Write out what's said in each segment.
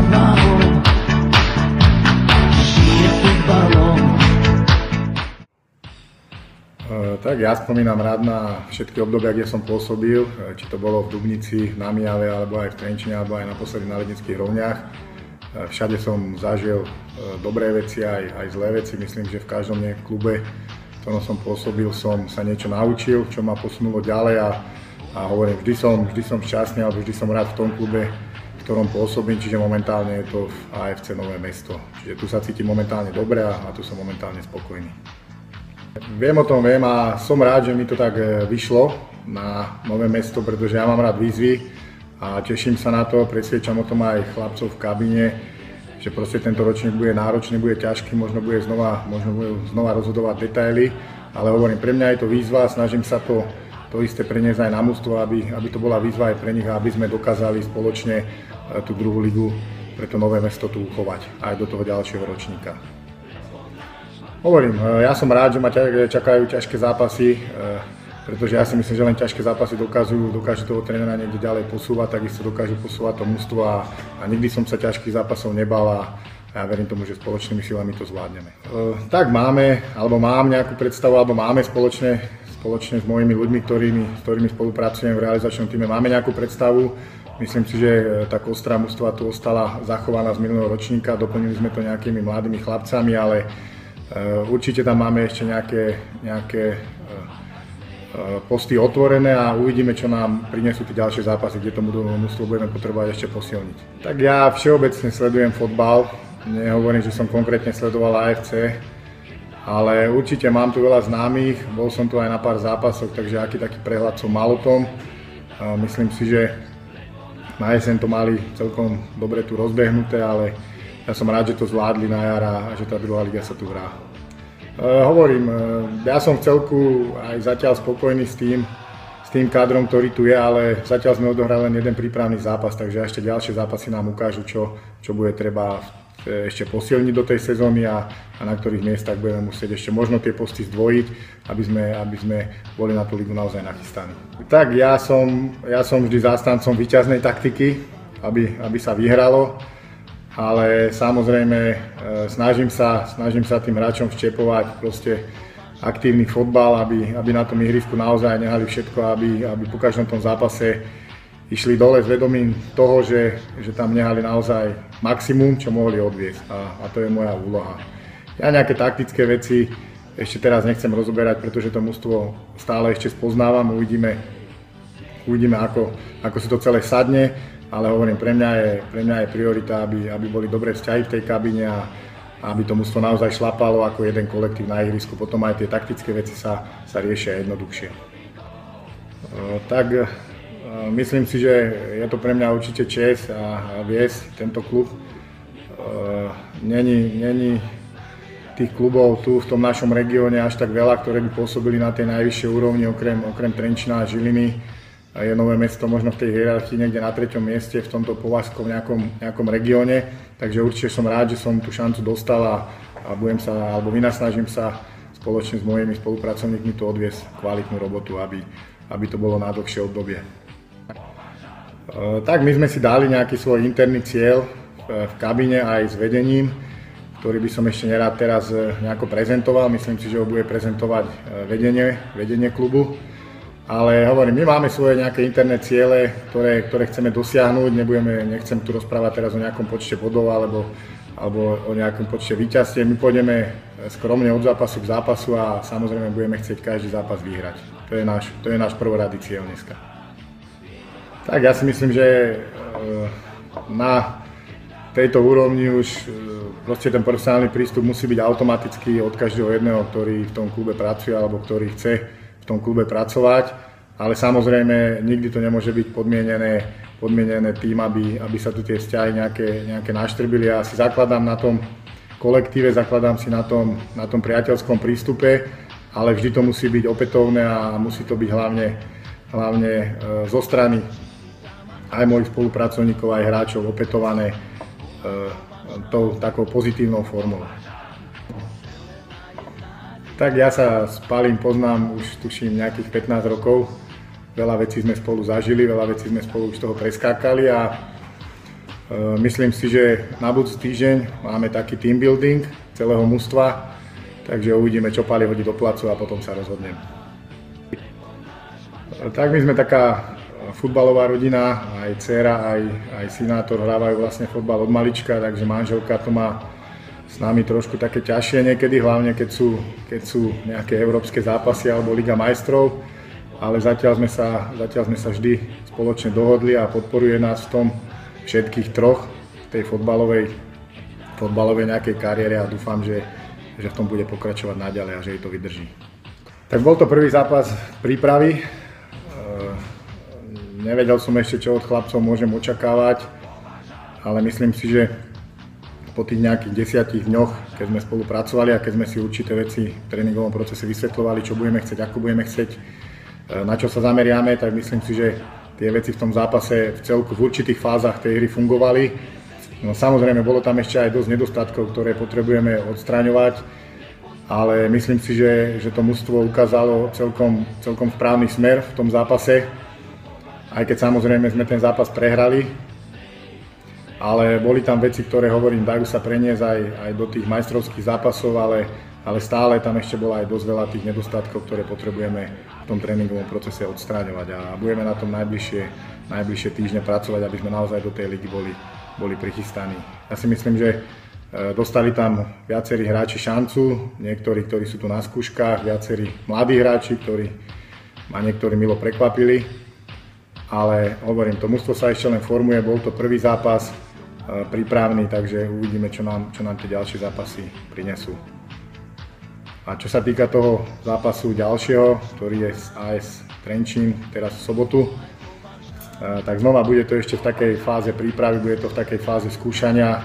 nadváhou žije futbalom. Tak ja spomínam rád na všetky obdobia, kde som pôsobil, či to bolo v Dubnici, na Mijave, alebo aj v Trenčine, alebo aj naposledy na Lednických Rovniach. Všade som zažil dobré veci, aj zlé veci. Myslím, že v každom klube, v ktorom som pôsobil, som sa niečo naučil, čo ma posunulo ďalej a hovorím, vždy som šťastný, alebo vždy som rád v tom klube, v ktorom pôsobím, čiže momentálne je to v AFC Nové Mesto. Čiže tu sa cítim momentálne dobre a tu som momentálne spokojný. Viem a som rád, že mi to tak vyšlo na Nové Mesto, pretože ja mám rád výzvy a teším sa na to, presviečam o tom aj chlapcov v kabíne, že proste tento ročník bude náročný, bude ťažký, možno bude znova rozhodovať detaily, ale hovorím, pre mňa je to výzva, snažím sa to isté preniesť aj na mužstvo, aby to bola výzva aj pre nich a aby sme dokázali spoločne tú druhú ligu pre to Nové Mesto tu uchovať aj do toho ďalšieho ročníka. Hovorím, ja som rád, že ma čakajú ťažké zápasy, pretože ja si myslím, že len ťažké zápasy dokážu toho trénera niekde ďalej posúvať, takisto dokážu posúvať to mužstvo a nikdy som sa ťažkých zápasov nebal a ja verím tomu, že spoločnými silami to zvládneme. Tak mám nejakú predstavu, alebo máme spoločne s mojimi ľuďmi, s ktorými spolupracujem v realizačnom týme, máme nejakú predstavu. Myslím si, že tá kostra mužstva tu ostala zachovaná z minulého ročníka, doplnili sme to nejakými mladými chlapcami, ale určite tam máme ešte nejaké posty otvorené a uvidíme, čo nám prinesú tie ďalšie zápasy, kde tomu mužstvo budeme potrebovať ešte posilniť. Tak ja všeobecne sledujem fotbal, nehovorím, že som konkrétne sledoval AFC, ale určite mám tu veľa známych, bol som tu aj na pár zápasoch, takže aký taký prehľad som mal o tom. Myslím si, že na jeseň to mali celkom dobre tu rozbehnuté, ale ja som rád, že to zvládli na jar a že tá druhá liga sa tu hrá. Hovorím, ja som v celku aj zatiaľ spokojný s tým kádrom, ktorý tu je, ale zatiaľ sme odohrali len jeden prípravný zápas, takže ešte ďalšie zápasy nám ukážu, čo bude treba ešte posilniť do tej sezóny a na ktorých miestach budeme musieť ešte možno tie posty zdvojiť, aby sme boli na tú ligu naozaj nachystaní. Tak ja som vždy zástancom víťaznej taktiky, aby sa vyhralo. Ale samozrejme snažím sa tým hráčom vštepovať proste aktívny fotbal, aby na tom ihrisku naozaj nehali všetko, aby po každom tom zápase išli dole s vedomím toho, že tam nehali naozaj maximum, čo mohli odviesť a to je moja úloha. Ja nejaké taktické veci ešte teraz nechcem rozoberať, pretože to mužstvo stále ešte spoznávam, uvidíme ako si to celé sadne. Ale hovorím, pre mňa je priorita, aby boli dobré vzťahy v tej kabíne a aby to mužstvo naozaj šlapalo ako jeden kolektív na ihrisku. Potom aj tie taktické veci sa riešia jednoduchšie. Tak myslím si, že je to pre mňa určite čest a viesť tento klub. Není tých klubov tu v tom našom regióne až tak veľa, ktoré by pôsobili na tej najvyššej úrovni, okrem Trenčína a Žiliny. Je Nové Mesto možno v tej hierarchii niekde na 3. mieste v tomto považskom nejakom regióne, takže určite som rád, že som tú šancu dostal a vynasnažím sa spoločne s mojimi spolupracovníkmi tu odviesť kvalitnú robotu, aby to bolo na dlhšie obdobie. Tak my sme si dali nejaký svoj interný cieľ v kabíne aj s vedením, ktorý by som ešte nerád teraz nejako prezentoval. Myslím si, že ho bude prezentovať vedenie klubu. Ale hovorím, my máme svoje nejaké interné ciele, ktoré chceme dosiahnuť. Nechcem tu rozprávať teraz o nejakom počte bodov alebo o nejakom počte víťazstiev. My pôjdeme skromne od zápasu k zápasu a samozrejme budeme chcieť každý zápas vyhrať. To je náš prvoradý cieľ dneska. Tak ja si myslím, že na tejto úrovni už proste ten profesionálny prístup musí byť automatický od každého jedného, ktorý v tom klube pracuje alebo ktorý chce v tom klube pracovať, ale samozrejme nikdy to nemôže byť podmienené tým, aby sa tu tie vzťahy nejaké naštrbili. Ja si zakladám na tom kolektíve, zakladám si na tom priateľskom prístupe, ale vždy to musí byť opätovné a musí to byť hlavne zo strany aj mojich spolupracovníkov, aj hráčov opätované tou takou pozitívnou formou. Tak ja sa s Palim poznám už tuším nejakých 15 rokov. Veľa vecí sme spolu zažili, veľa vecí sme spolu už toho preskákali a Myslím si, že na budúci týždeň máme taký team building celého mužstva, takže uvidíme, čo Pali hodí do placu a potom sa rozhodnem. Tak my sme taká futbalová rodina, aj dcéra, aj synátor hrávajú vlastne futbal od malička, takže manželka to má s nami trošku také ťažšie niekedy, hlavne keď sú nejaké európske zápasy alebo Liga majstrov, ale zatiaľ sme sa vždy spoločne dohodli a podporuje nás v tom všetkých troch tej futbalovej nejakej kariére a dúfam, že v tom bude pokračovať naďalej a že jej to vydrží. Tak bol to prvý zápas prípravy. Nevedel som ešte, čo od chlapcov môžem očakávať, ale myslím si, že po tých nejakých 10 dňoch, keď sme spolupracovali a keď sme si určité veci v tréningovom procese vysvetľovali, čo budeme chcieť, ako budeme chcieť, na čo sa zameriame, tak myslím si, že tie veci v tom zápase v celku v určitých fázach tej hry fungovali. No, samozrejme, bolo tam ešte aj dosť nedostatkov, ktoré potrebujeme odstraňovať, ale myslím si, že to mužstvo ukázalo celkom správny smer v tom zápase, aj keď samozrejme sme ten zápas prehrali, ale boli tam veci, ktoré hovorím, dajú sa preniesť aj do tých majstrovských zápasov, ale stále tam ešte bolo aj dosť veľa tých nedostatkov, ktoré potrebujeme v tom tréningovom procese odstráňovať a budeme na tom najbližšie týždne pracovať, aby sme naozaj do tej ligy boli prichystaní. Ja si myslím, že dostali tam viacerí hráči šancu, niektorí, ktorí sú tu na skúškach, viacerí mladí hráči, ktorí ma niektorí milo prekvapili, ale hovorím, to mužstvo sa ešte len formuje, bol to prvý zápas prípravný, takže uvidíme, čo nám tie ďalšie zápasy prinesú. A čo sa týka toho zápasu ďalšieho, ktorý je z AS Trenčín teraz v sobotu, tak znova bude to ešte v takej fáze prípravy, bude to v takej fáze skúšania.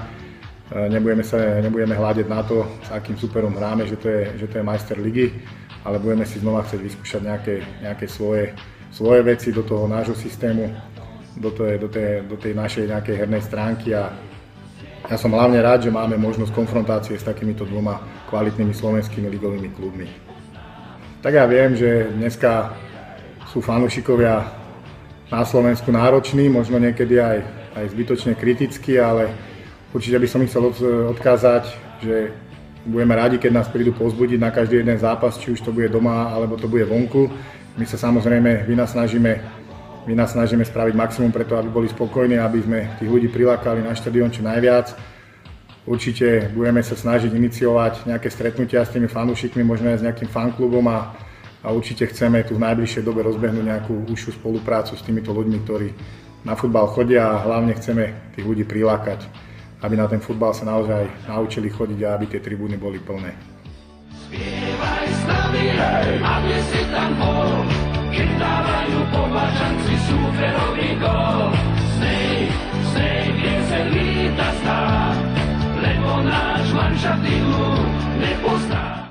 Nebudeme hľadiť na to, s akým superom hráme, že to je majster ligy, ale budeme si znova chcieť vyskúšať nejaké svoje veci do toho nášho systému, do tej našej nejakej hernej stránky a ja som hlavne rád, že máme možnosť konfrontácie s takýmito dvoma kvalitnými slovenskými ligovými klubmi. Tak ja viem, že dneska sú fanúšikovia na Slovensku nároční, možno niekedy aj zbytočne kritickí, ale určite by som ich chcel odkázať, že budeme radi, keď nás prídu povzbudiť na každý jeden zápas, či už to bude doma, alebo to bude vonku. My sa samozrejme vynasnažíme spraviť maximum preto, aby boli spokojní, aby sme tých ľudí prilákali na štadión čo najviac. Určite budeme sa snažiť iniciovať nejaké stretnutia s tými fanúšikmi, možno aj s nejakým fanklubom a určite chceme tu v najbližšej dobe rozbehnúť nejakú užšiu spoluprácu s týmito ľuďmi, ktorí na futbal chodia a hlavne chceme tých ľudí prilákať, aby na ten futbal sa naozaj naučili chodiť a aby tie tribúny boli plné.